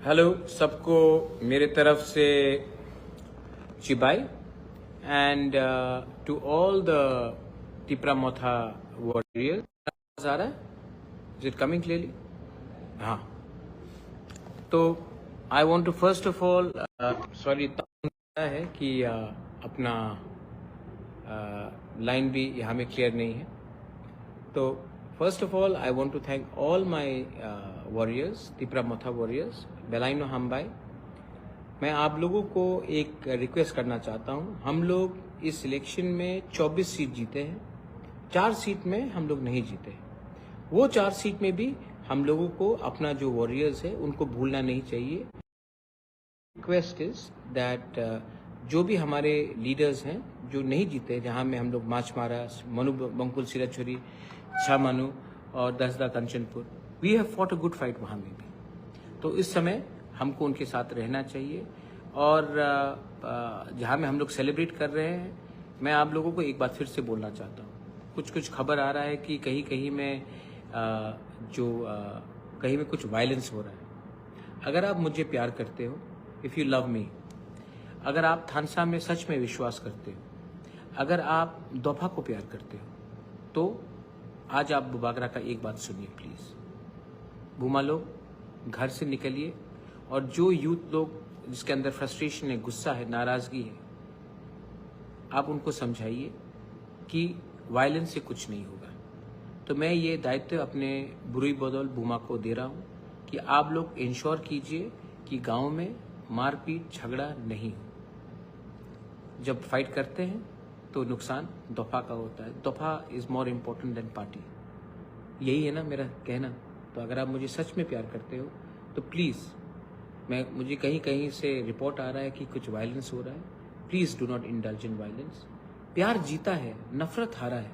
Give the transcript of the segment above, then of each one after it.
Hello सबको मेरे तरफ से चिबाई and to all the Tipramotha warriors. आ रहा है? Is it coming clearly? हाँ, तो I want to first of all sorry है कि अपना लाइन भी यहाँ में क्लियर नहीं है। तो first of all I want to thank all my warriors, Tipramotha warriors, बेलाइनो हमबाई। मैं आप लोगों को एक रिक्वेस्ट करना चाहता हूँ। हम लोग इस इलेक्शन में 24 सीट जीते हैं, 4 सीट में हम लोग नहीं जीते। वो 4 सीट में भी हम लोगों को अपना जो वॉरियर्स है उनको भूलना नहीं चाहिए। रिक्वेस्ट इज दैट जो भी हमारे लीडर्स हैं जो नहीं जीते, जहाँ में हम लोग मार्च मारा, मनु बंकुल सिराचुरी, छा मनु और दसदा Kanchanpur, we have fought a good fight वहाँ में भी। तो इस समय हमको उनके साथ रहना चाहिए। और जहाँ में हम लोग सेलिब्रेट कर रहे हैं, मैं आप लोगों को एक बात फिर से बोलना चाहता हूँ। कुछ खबर आ रहा है कि कहीं कहीं में कहीं में कुछ वायलेंस हो रहा है। अगर आप मुझे प्यार करते हो, इफ़ यू लव मी, अगर आप थानसा में सच में विश्वास करते हो, अगर आप दोफा को प्यार करते हो, तो आज आप बुबागरा का एक बात सुनिए प्लीज़। भूमा लोग घर से निकलिए, और जो यूथ लोग जिसके अंदर फ्रस्ट्रेशन है, गुस्सा है, नाराज़गी है, आप उनको समझाइए कि वायलेंस से कुछ नहीं होगा। तो मैं ये दायित्व अपने बुरुई बदौल भूमा को दे रहा हूँ कि आप लोग इंश्योर कीजिए कि गांव में मारपीट झगड़ा नहीं हो। जब फाइट करते हैं तो नुकसान दोफा का होता है। दोफा is more important than party. यही है ना मेरा कहना। तो अगर आप मुझे सच में प्यार करते हो तो प्लीज़, मुझे कहीं कहीं से रिपोर्ट आ रहा है कि कुछ वायलेंस हो रहा है, please do not indulge in violence. प्यार जीता है, नफरत हारा है।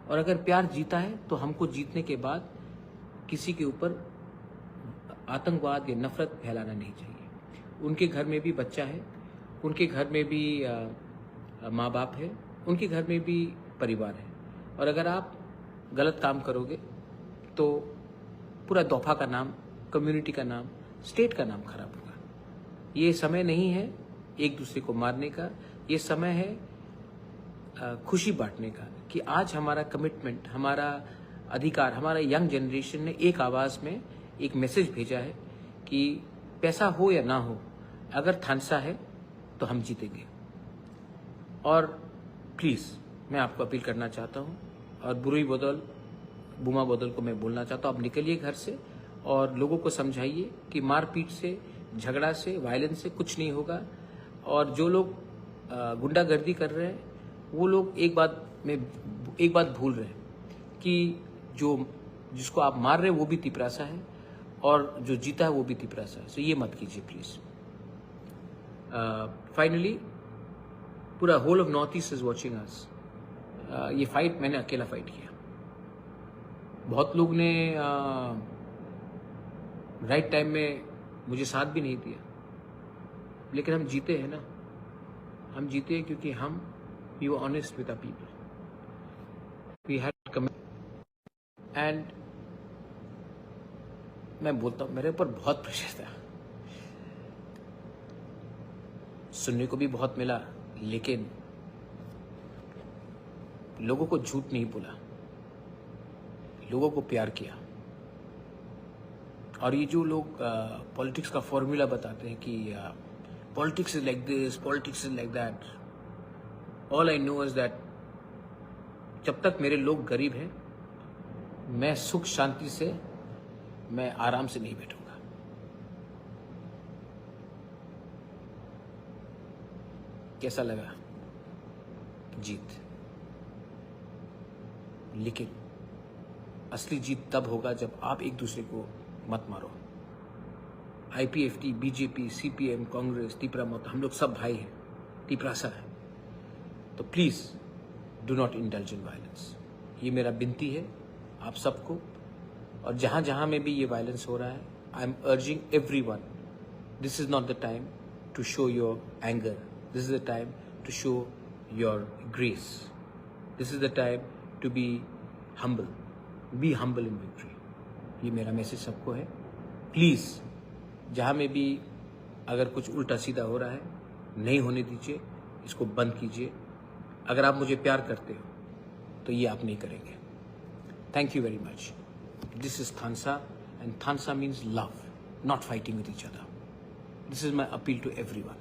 और अगर प्यार जीता है तो हमको जीतने के बाद किसी के ऊपर आतंकवाद या नफरत फैलाना नहीं चाहिए। उनके घर में भी बच्चा है, उनके घर में भी माँ बाप है, उनके घर में भी परिवार है। और अगर आप गलत काम करोगे तो पूरा दोफा का नाम, कम्युनिटी का नाम, स्टेट का नाम खराब होगा। ये समय नहीं है एक दूसरे को मारने का, ये समय है खुशी बांटने का कि आज हमारा कमिटमेंट, हमारा अधिकार, हमारा यंग जनरेशन ने एक आवाज़ में एक मैसेज भेजा है कि पैसा हो या ना हो, अगर थानसा है तो हम जीतेंगे। और प्लीज़ मैं आपको अपील करना चाहता हूँ, और बुरुई बदौल, भूमा बदौल को मैं बोलना चाहता हूँ, आप निकलिए घर से और लोगों को समझाइए कि मारपीट से, झगड़ा से, वायलेंस से कुछ नहीं होगा। और जो लोग गुंडागर्दी कर रहे हैं, वो लोग एक बात भूल रहे हैं कि जिसको आप मार रहे हैं वो भी तिपरासा है, और जो जीता है वो भी तिपरासा है। सो ये मत कीजिए प्लीज़। फाइनली पूरा whole of North East is watching us. ये फाइट मैंने अकेला फाइट किया। बहुत लोग ने राइट टाइम में मुझे साथ भी नहीं दिया, लेकिन हम जीते हैं ना। हम जीते हैं क्योंकि हम we were honest with the people, we had commitment. And मैं बोलता हूँ, मेरे ऊपर बहुत प्रेशर था, सुनने को भी बहुत मिला, लेकिन लोगों को झूठ नहीं बोला, लोगों को प्यार किया। और ये जो लोग पॉलिटिक्स का फॉर्मूला बताते हैं कि politics is like this, politics is like that, all I know is that जब तक मेरे लोग गरीब हैं, मैं सुख शांति से, मैं आराम से नहीं बैठूंगा। कैसा लगा जीत? लेकिन असली जीत तब होगा जब आप एक दूसरे को मत मारो। IPFT, BJP, CPM, कांग्रेस, तिपरामोथा, हम लोग सब भाई हैं, तिपरासा है। तो please do not indulge in violence. ये मेरा विनती है आप सबको। और जहाँ जहाँ में भी ये वायलेंस हो रहा है, I am urging everyone, this is not the time to show your anger, this is the time to show your grace, this is the time to be humble in victory. ये मेरा message सबको है। Please जहाँ में भी अगर कुछ उल्टा सीधा हो रहा है, नहीं होने दीजिए, इसको बंद कीजिए। अगर आप मुझे प्यार करते हो तो ये आप नहीं करेंगे। Thank you very much. This is thansa and thansa means love, not fighting with each other. This is my appeal to everyone.